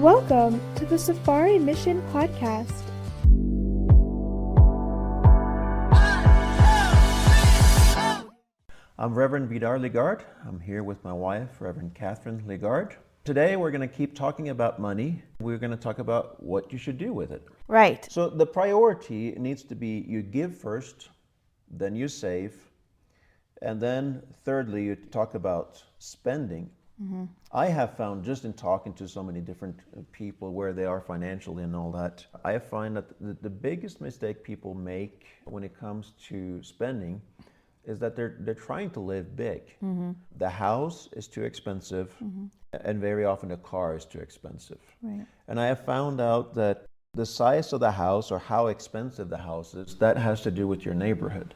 Welcome to the Safari Mission Podcast. I'm Reverend Vidar Ligard. I'm here with my wife, Reverend Cathrine Ligard. Today we're going to keep talking about money. We're going to talk about what you should do with it. Right. So the priority needs to be you give first, then you save, and then thirdly you talk about spending. Mm-hmm. I have found, just in talking to so many different people where they are financially and all that, I find that the biggest mistake people make when it comes to spending is that they're trying to live big. Mm-hmm. The house is too expensive, mm-hmm. and very often the car is too expensive. Right. And I have found out that the size of the house or how expensive the house is, that has to do with your neighborhood.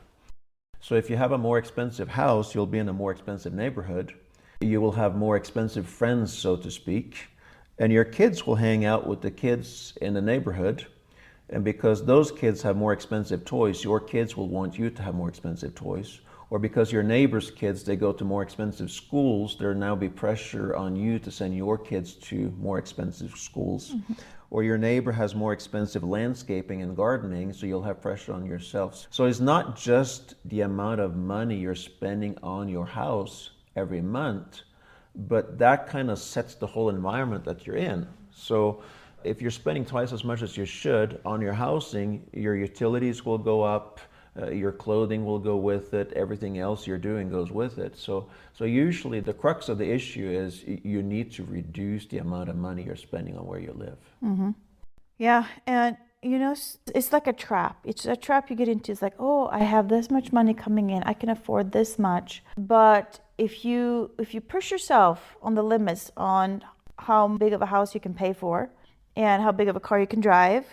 So if you have a more expensive house, you'll be in a more expensive neighborhood. You will have more expensive friends, so to speak, and your kids will hang out with the kids in the neighborhood. And because those kids have more expensive toys, your kids will want you to have more expensive toys. Or because your neighbor's kids, they go to more expensive schools, there'll now be pressure on you to send your kids to more expensive schools. Mm-hmm. Or your neighbor has more expensive landscaping and gardening, so you'll have pressure on yourselves. So it's not just the amount of money you're spending on your house every month, but that kind of sets the whole environment that you're in. So if you're spending twice as much as you should on your housing, your utilities will go up, your clothing will go with it, everything else you're doing goes with it. So usually the crux of the issue is you need to reduce the amount of money you're spending on where you live. Mm-hmm. Yeah, and you know, it's like a trap. It's a trap you get into. It's like, oh, I have this much money coming in, I can afford this much. But if you push yourself on the limits on how big of a house you can pay for and how big of a car you can drive,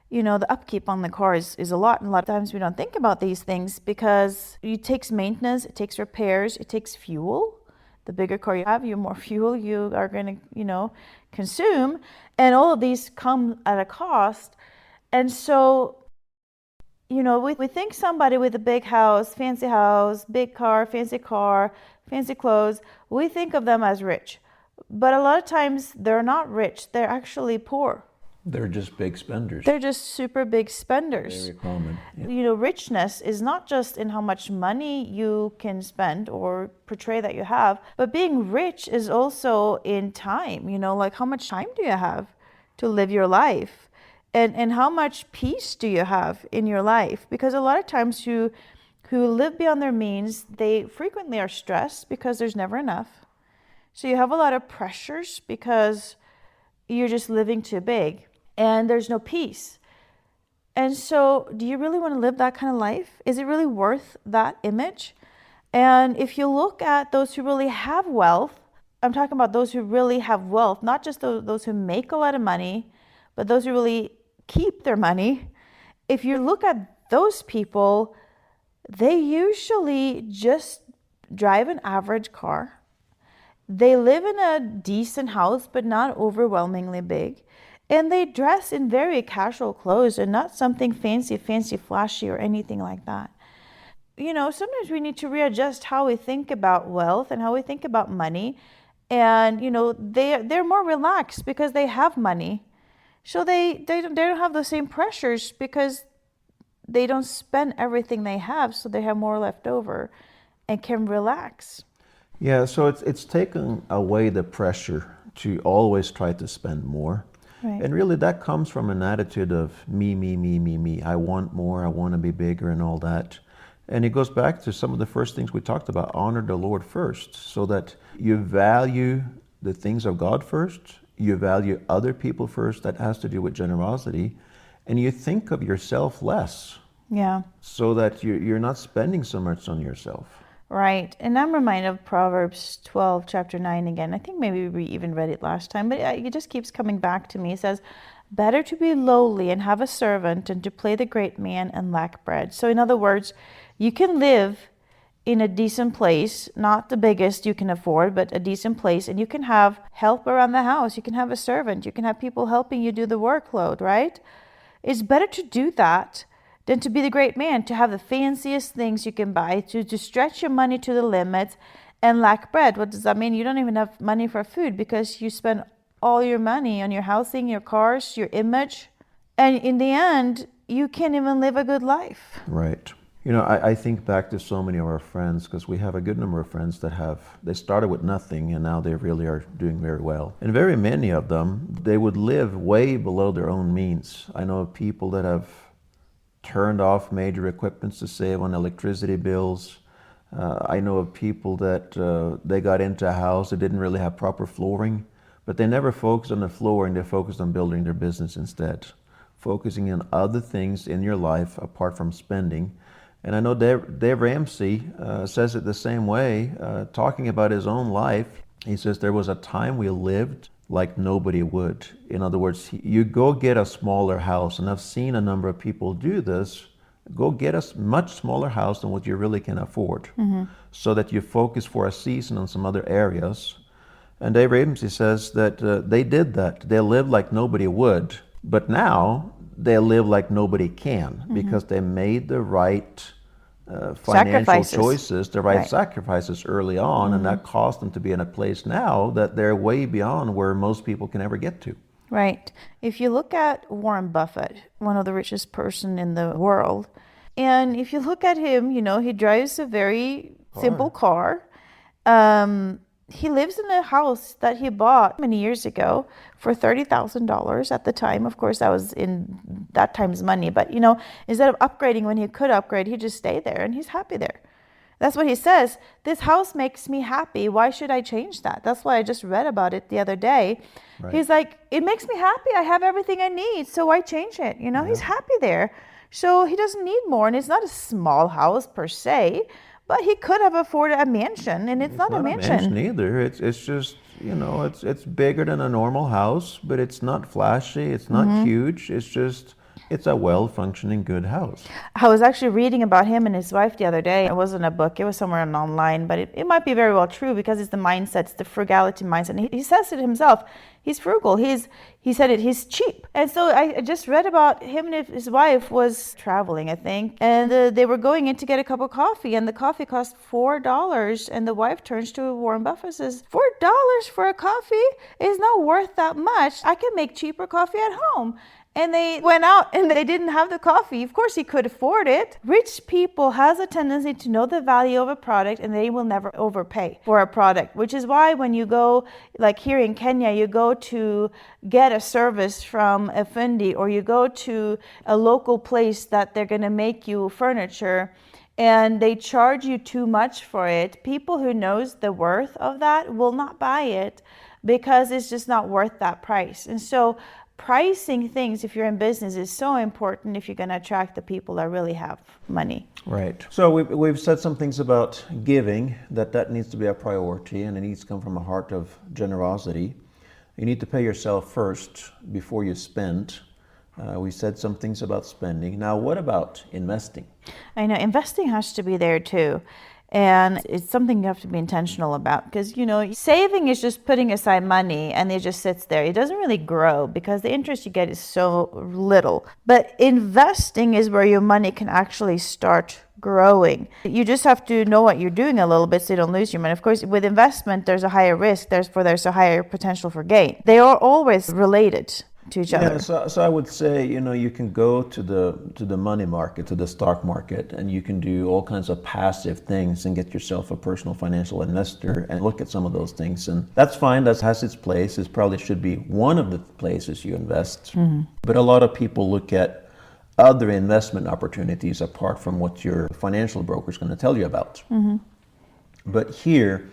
you know, the upkeep on the car is a lot. And a lot of times we don't think about these things because it takes maintenance, it takes repairs, it takes fuel. The bigger car you have, the more fuel you are going to, consume. And all of these come at a cost. And so, we think somebody with a big house, big car, fancy clothes, we think of them as rich. But a lot of times they're not rich. They're actually poor. They're just big spenders. They're just super big spenders. Very common. Yeah. Richness is not just in how much money you can spend or portray that you have, but being rich is also in time. Like how much time do you have to live your life? And how much peace do you have in your life? Because a lot of times who live beyond their means, they frequently are stressed because there's never enough. So you have a lot of pressures because you're just living too big and there's no peace. And so do you really want to live that kind of life? Is it really worth that image? And if you look at those who really have wealth, I'm talking about those who really have wealth, not just those who make a lot of money, but those who really keep their money. If you look at those people, they usually just drive an average car. They live in a decent house, but not overwhelmingly big. And they dress in very casual clothes and not something fancy, flashy or anything like that. Sometimes we need to readjust how we think about wealth and how we think about money. And, they're more relaxed because they have money. So they don't have the same pressures because they don't spend everything they have, so they have more left over and can relax. Yeah, so it's taken away the pressure to always try to spend more. Right. And really that comes from an attitude of me. I want more, I want to be bigger and all that. And it goes back to some of the first things we talked about, honor the Lord first, so that you value the things of God first, you value other people first, that has to do with generosity, and you think of yourself less. Yeah. So that you're not spending so much on yourself. Right. And I'm reminded of Proverbs 12, chapter 9 again. I think maybe we even read it last time, but it just keeps coming back to me. It says, better to be lowly and have a servant than to play the great man and lack bread. So in other words, you can live in a decent place, not the biggest you can afford, but a decent place, and you can have help around the house. You can have a servant. You can have people helping you do the workload, right? It's better to do that than to be the great man, to have the fanciest things you can buy, to stretch your money to the limit and lack bread. What does that mean? You don't even have money for food because you spend all your money on your housing, your cars, your image, and in the end, you can't even live a good life. Right. You know, I think back to so many of our friends, because we have a good number of friends that they started with nothing and now they really are doing very well. And very many of them, they would live way below their own means. I know of people that have turned off major equipments to save on electricity bills. I know of people that they got into a house that didn't really have proper flooring, but they never focused on the flooring, they focused on building their business instead. Focusing on other things in your life apart from spending. And I know Dave Ramsey says it the same way, talking about his own life. He says there was a time we lived like nobody would. In other words, you go get a smaller house, and I've seen a number of people do this. Go get a much smaller house than what you really can afford, so that you focus for a season on some other areas. And Dave Ramsey says that they did that. They lived like nobody would, but now they live like nobody can, because they made the right financial choices, the right sacrifices early on, and that caused them to be in a place now that they're way beyond where most people can ever get to. Right. If you look at Warren Buffett, one of the richest person in the world, and if you look at him, you know, he drives a very simple car. He lives in a house that he bought many years ago for $30,000 at the time. Of course, that was in that time's money. But, you know, instead of upgrading when he could upgrade, he just stayed there and he's happy there. That's what he says. This house makes me happy. Why should I change that? That's why I just read about it the other day. Right. He's like, it makes me happy. I have everything I need. So why change it? You know, he's happy there. So he doesn't need more. And it's not a small house per se. But he could have afforded a mansion, and it's not a mansion. It's not a mansion either. It's just, you know, it's bigger than a normal house, but it's not flashy. It's not huge. It's a well-functioning, good house. I was actually reading about him and his wife the other day. It wasn't a book. It was somewhere online, but it might be very well true, because it's the mindset, it's the frugality mindset. And he says it himself. He's frugal. He said it. He's cheap. And so I just read about him and his wife was traveling, I think, and they were going in to get a cup of coffee, and the coffee cost $4. And the wife turns to Warren Buffett and says, $4 for a coffee is not worth that much. I can make cheaper coffee at home. And they went out and they didn't have the coffee. Of course, he could afford it. Rich people has a tendency to know the value of a product, and they will never overpay for a product, which is why when you go, like here in Kenya, you go to get a service from a fundi, or you go to a local place that they're going to make you furniture, and they charge you too much for it. People who knows the worth of that will not buy it, because it's just not worth that price. And so pricing things, if you're in business, is so important if you're going to attract the people that really have money. Right. So we've said some things about giving, that needs to be a priority, and it needs to come from a heart of generosity. You need to pay yourself first before you spend. We said some things about spending. Now, what about investing? I know investing has to be there too. And it's something you have to be intentional about, because, you know, saving is just putting aside money and it just sits there. It doesn't really grow because the interest you get is so little. But investing is where your money can actually start growing. You just have to know what you're doing a little bit so you don't lose your money. Of course, with investment, there's a higher risk, there's a higher potential for gain. They are always related to each other. So I would say, you know, you can go to the money market, to the stock market, and you can do all kinds of passive things and get yourself a personal financial investor and look at some of those things. And that's fine, that has its place. It probably should be one of the places you invest. But a lot of people look at other investment opportunities apart from what your financial broker is going to tell you about. But here,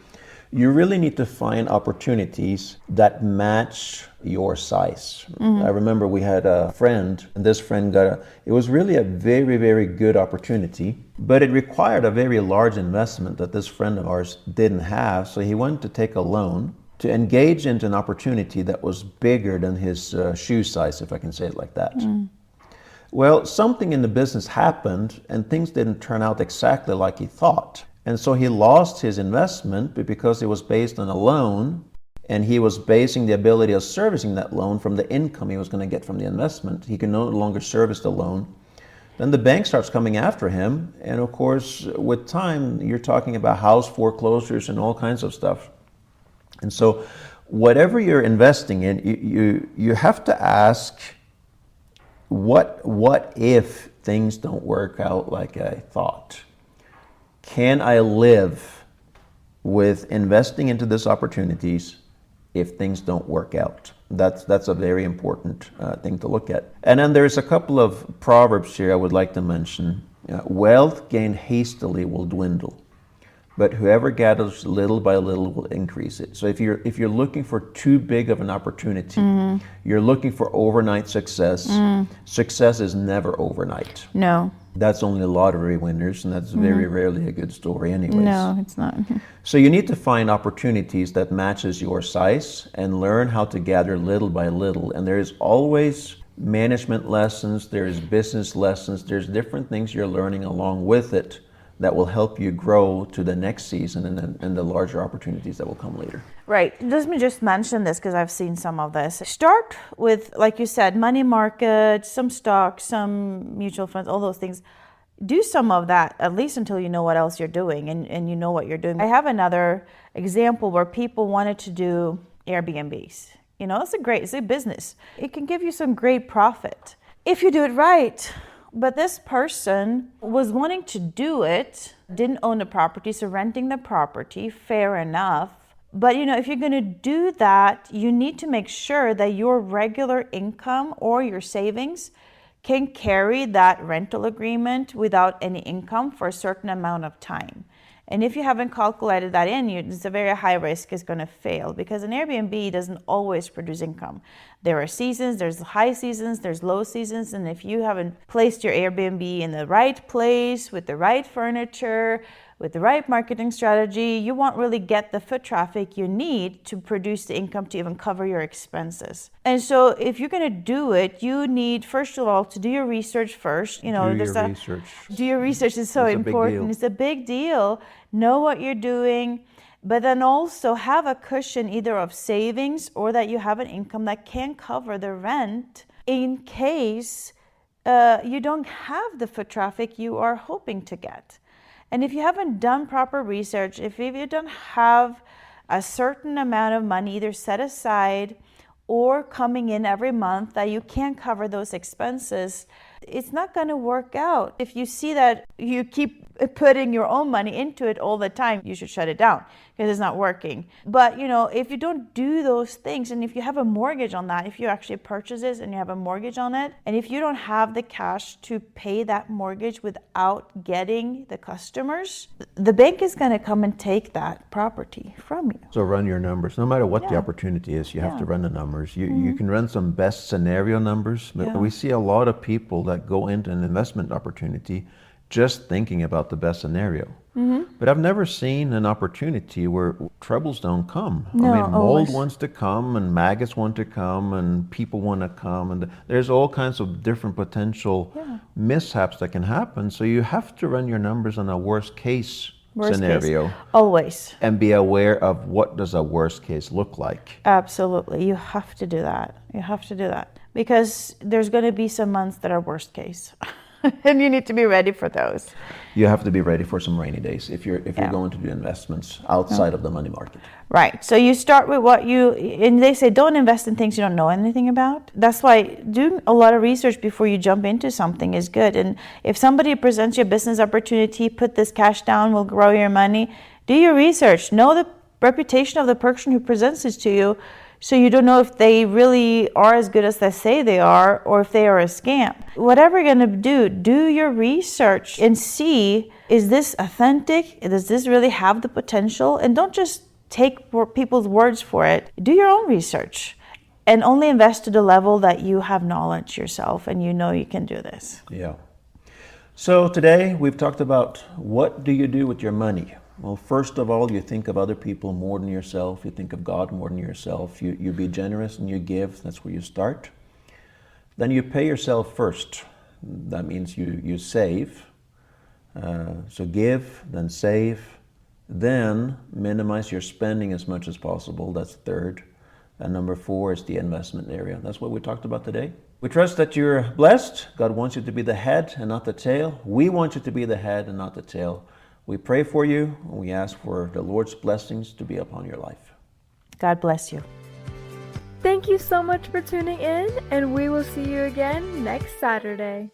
you really need to find opportunities that match your size. I remember we had a friend, and this friend it was really a very, very good opportunity, but it required a very large investment that this friend of ours didn't have. So he went to take a loan to engage into an opportunity that was bigger than his shoe size, if I can say it like that. Well, something in the business happened and things didn't turn out exactly like he thought. And so he lost his investment because it was based on a loan, and he was basing the ability of servicing that loan from the income he was going to get from the investment. He can no longer service the loan. Then the bank starts coming after him. And of course, with time, you're talking about house foreclosures and all kinds of stuff. And so whatever you're investing in, you have to ask, what if things don't work out like I thought? Can I live with investing into these opportunities if things don't work out? That's a very important thing to look at. And then there's a couple of proverbs here I would like to mention. Wealth gained hastily will dwindle, but whoever gathers little by little will increase it. So if you're looking for too big of an opportunity, you're looking for overnight success. Success is never overnight. No. That's only lottery winners, and that's very rarely a good story anyways. No, it's not. So you need to find opportunities that matches your size and learn how to gather little by little. And there's always management lessons, there's business lessons, there's different things you're learning along with it that will help you grow to the next season and the larger opportunities that will come later. Right. Let me just mention this because I've seen some of this. Start with, like you said, money market, some stocks, some mutual funds, all those things. Do some of that, at least until you know what else you're doing and you know what you're doing. I have another example where people wanted to do Airbnbs. You know, it's a business. It can give you some great profit if you do it right. But this person was wanting to do it, didn't own the property, so renting the property, fair enough. But you know, if you're going to do that, you need to make sure that your regular income or your savings can carry that rental agreement without any income for a certain amount of time. And if you haven't calculated that in, it's a very high risk it's going to fail, because an Airbnb doesn't always produce income. There are seasons, there's high seasons, there's low seasons, and if you haven't placed your Airbnb in the right place, with the right furniture, with the right marketing strategy, you won't really get the foot traffic you need to produce the income to even cover your expenses. And so if you're going to do it, you need, first of all, to do your research first. You know, do your research is so important. It's a big deal. Know what you're doing, but then also have a cushion either of savings or that you have an income that can cover the rent in case you don't have the foot traffic you are hoping to get. And if you haven't done proper research, if you don't have a certain amount of money either set aside or coming in every month that you can't cover those expenses, it's not going to work out. If you see that you keep putting your own money into it all the time, you should shut it down because it's not working. But you know, if you don't do those things, and if you have a mortgage on that, if you actually purchase this and you have a mortgage on it, and if you don't have the cash to pay that mortgage without getting the customers, the bank is going to come and take that property from you. So run your numbers. No matter what the opportunity is, you have to run the numbers. You can run some best scenario numbers, but we see a lot of people that go into an investment opportunity just thinking about the best scenario. But I've never seen an opportunity where troubles don't come. No, I mean, mold always wants to come, and maggots want to come, and people want to come, and there's all kinds of different potential mishaps that can happen. So you have to run your numbers on a worst case scenario. Always. And be aware of what does a worst case look like. Absolutely. You have to do that. You have to do that. Because there's going to be some months that are worst case. And you need to be ready for those. You have to be ready for some rainy days if you're going to do investments outside of the money market. Right. So you start with and they say don't invest in things you don't know anything about. That's why doing a lot of research before you jump into something is good. And if somebody presents you a business opportunity, put this cash down, will grow your money. Do your research. Know the reputation of the person who presents this to you, so you don't know if they really are as good as they say they are, or if they are a scam. Whatever you're going to do your research and see, is this authentic? Does this really have the potential? And don't just take people's words for it. Do your own research and only invest to the level that you have knowledge yourself and you know you can do this. Yeah. So today we've talked about what do you do with your money? Well, first of all, you think of other people more than yourself. You think of God more than yourself. You be generous and you give. That's where you start. Then you pay yourself first. That means you save. So give, then save. Then minimize your spending as much as possible. That's third. And number 4 is the investment area. That's what we talked about today. We trust that you're blessed. God wants you to be the head and not the tail. We want you to be the head and not the tail. We pray for you, and we ask for the Lord's blessings to be upon your life. God bless you. Thank you so much for tuning in, and we will see you again next Saturday.